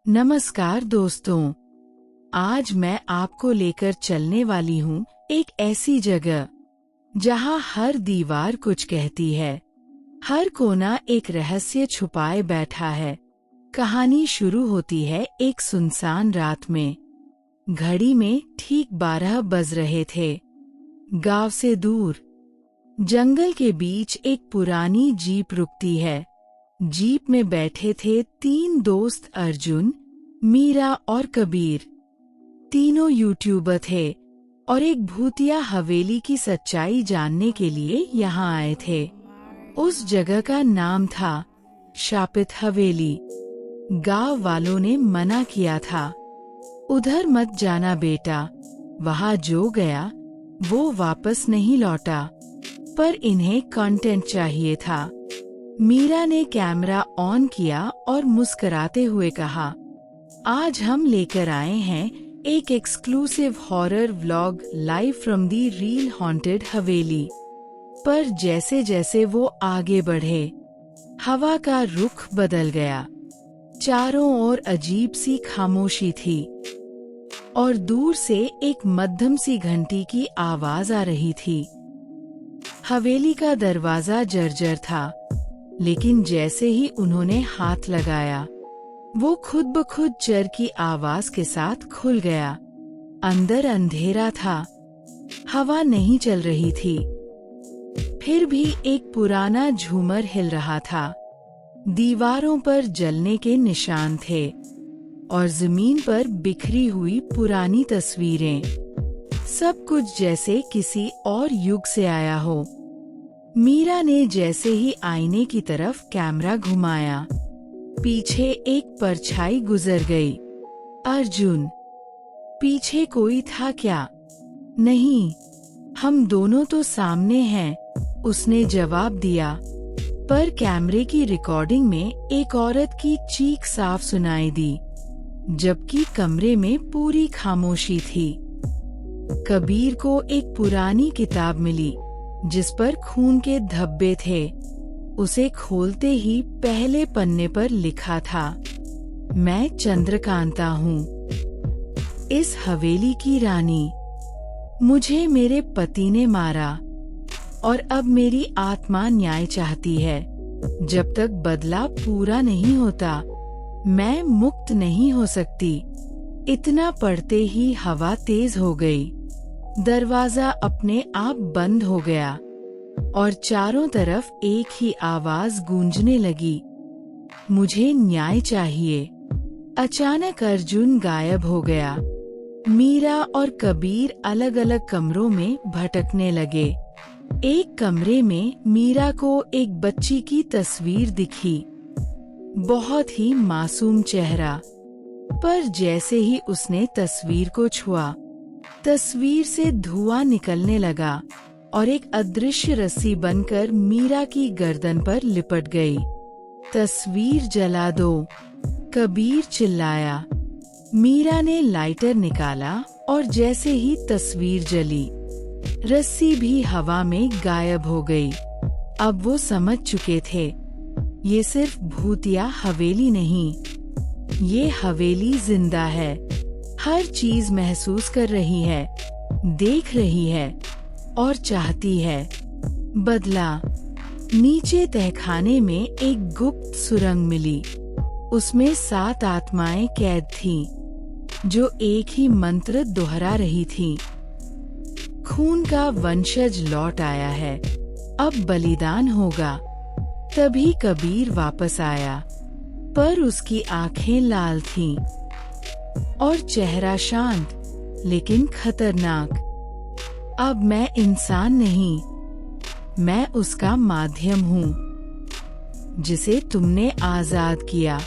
नमस्कार दोस्तों, आज मैं आपको लेकर चलने वाली हूँ एक ऐसी जगह जहाँ हर दीवार कुछ कहती है, हर कोना एक रहस्य छुपाए बैठा है। कहानी शुरू होती है एक सुनसान रात में। घड़ी में ठीक 12 बज रहे थे। गांव से दूर जंगल के बीच एक पुरानी जीप रुकती है। जीप में बैठे थे 3 दोस्त, अर्जुन, मीरा और कबीर। तीनों यूट्यूबर थे और एक भूतिया हवेली की सच्चाई जानने के लिए यहाँ आए थे। उस जगह का नाम था शापित हवेली। गांव वालों ने मना किया था, उधर मत जाना बेटा, वहाँ जो गया वो वापस नहीं लौटा। पर इन्हें कंटेंट चाहिए था। मीरा ने कैमरा ऑन किया और मुस्कुराते हुए कहा, आज हम लेकर आए हैं एक exclusive horror vlog live from the real haunted हवेली। पर जैसे जैसे वो आगे बढ़े, हवा का रुख बदल गया। चारों ओर अजीब सी खामोशी थी और दूर से एक मध्यम सी घंटी की आवाज आ रही थी। हवेली का दरवाजा जर्जर था, लेकिन जैसे ही उन्होंने हाथ लगाया, वो खुद ब खुद चर की आवाज के साथ खुल गया। अंदर अंधेरा था, हवा नहीं चल रही थी, फिर भी एक पुराना झूमर हिल रहा था। दीवारों पर जलने के निशान थे और जमीन पर बिखरी हुई पुरानी तस्वीरें। सब कुछ जैसे किसी और युग से आया हो। मीरा ने जैसे ही आईने की तरफ कैमरा घुमाया, पीछे एक परछाई गुजर गई। अर्जुन, पीछे कोई था क्या? नहीं, हम दोनों तो सामने हैं, उसने जवाब दिया। पर कैमरे की रिकॉर्डिंग में एक औरत की चीख साफ सुनाई दी, जबकि कमरे में पूरी खामोशी थी। कबीर को एक पुरानी किताब मिली जिस पर खून के धब्बे थे। उसे खोलते ही पहले पन्ने पर लिखा था, मैं चंद्रकांता हूँ, इस हवेली की रानी। मुझे मेरे पति ने मारा और अब मेरी आत्मा न्याय चाहती है। जब तक बदला पूरा नहीं होता, मैं मुक्त नहीं हो सकती। इतना पढ़ते ही हवा तेज हो गई। दरवाजा अपने आप बंद हो गया और चारों तरफ एक ही आवाज गूंजने लगी, मुझे न्याय चाहिए। अचानक अर्जुन गायब हो गया। मीरा और कबीर अलग अलग कमरों में भटकने लगे। एक कमरे में मीरा को एक बच्ची की तस्वीर दिखी, बहुत ही मासूम चेहरा। पर जैसे ही उसने तस्वीर को छुआ, तस्वीर से धुआं निकलने लगा और एक अदृश्य रस्सी बनकर मीरा की गर्दन पर लिपट गई। तस्वीर जला दो, कबीर चिल्लाया। मीरा ने लाइटर निकाला और जैसे ही तस्वीर जली, रस्सी भी हवा में गायब हो गई। अब वो समझ चुके थे, ये सिर्फ भूतिया हवेली नहीं, ये हवेली जिंदा है। हर चीज महसूस कर रही है, देख रही है और चाहती है बदला। नीचे तहखाने में एक गुप्त सुरंग मिली। उसमें 7 आत्माएं कैद थीं, जो एक ही मंत्र दोहरा रही थीं। खून का वंशज लौट आया है, अब बलिदान होगा। तभी कबीर वापस आया, पर उसकी आंखें लाल थीं और चेहरा शांत लेकिन खतरनाक। अब मैं इंसान नहीं, मैं उसका माध्यम हूँ, जिसे तुमने आजाद किया।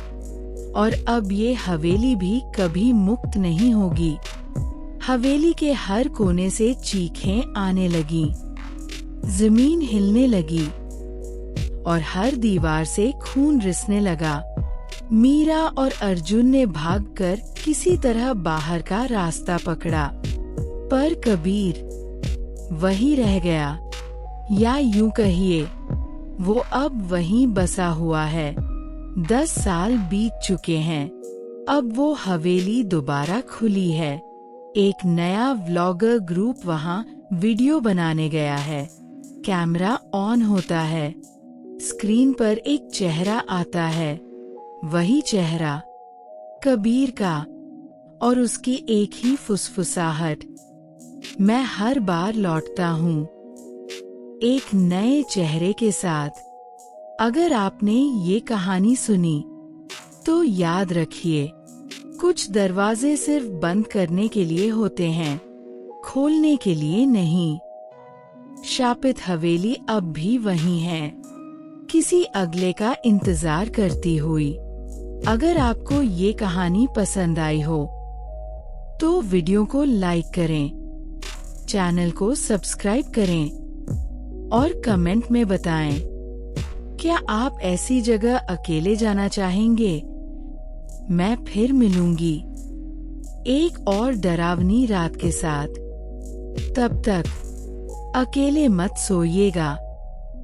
और अब ये हवेली भी कभी मुक्त नहीं होगी। हवेली के हर कोने से चीखें आने लगी, जमीन हिलने लगी और हर दीवार से खून रिसने लगा। मीरा और अर्जुन ने भागकर किसी तरह बाहर का रास्ता पकड़ा, पर कबीर वही रह गया, या यूं कहिए वो अब वहीं बसा हुआ है। 10 साल बीत चुके हैं, अब वो हवेली दोबारा खुली है। एक नया व्लॉगर ग्रुप वहाँ वीडियो बनाने गया है। कैमरा ऑन होता है। स्क्रीन पर एक चेहरा आता है, वही चेहरा कबीर का, और उसकी एक ही फुसफुसाहट, मैं हर बार लौटता हूँ एक नए चेहरे के साथ। अगर आपने ये कहानी सुनी तो याद रखिए, कुछ दरवाजे सिर्फ बंद करने के लिए होते हैं, खोलने के लिए नहीं। शापित हवेली अब भी वही है, किसी अगले का इंतजार करती हुई। अगर आपको ये कहानी पसंद आई हो तो वीडियो को लाइक करें, चैनल को सब्सक्राइब करें और कमेंट में बताएं, क्या आप ऐसी जगह अकेले जाना चाहेंगे? मैं फिर मिलूंगी एक और डरावनी रात के साथ। तब तक अकेले मत सोइएगा।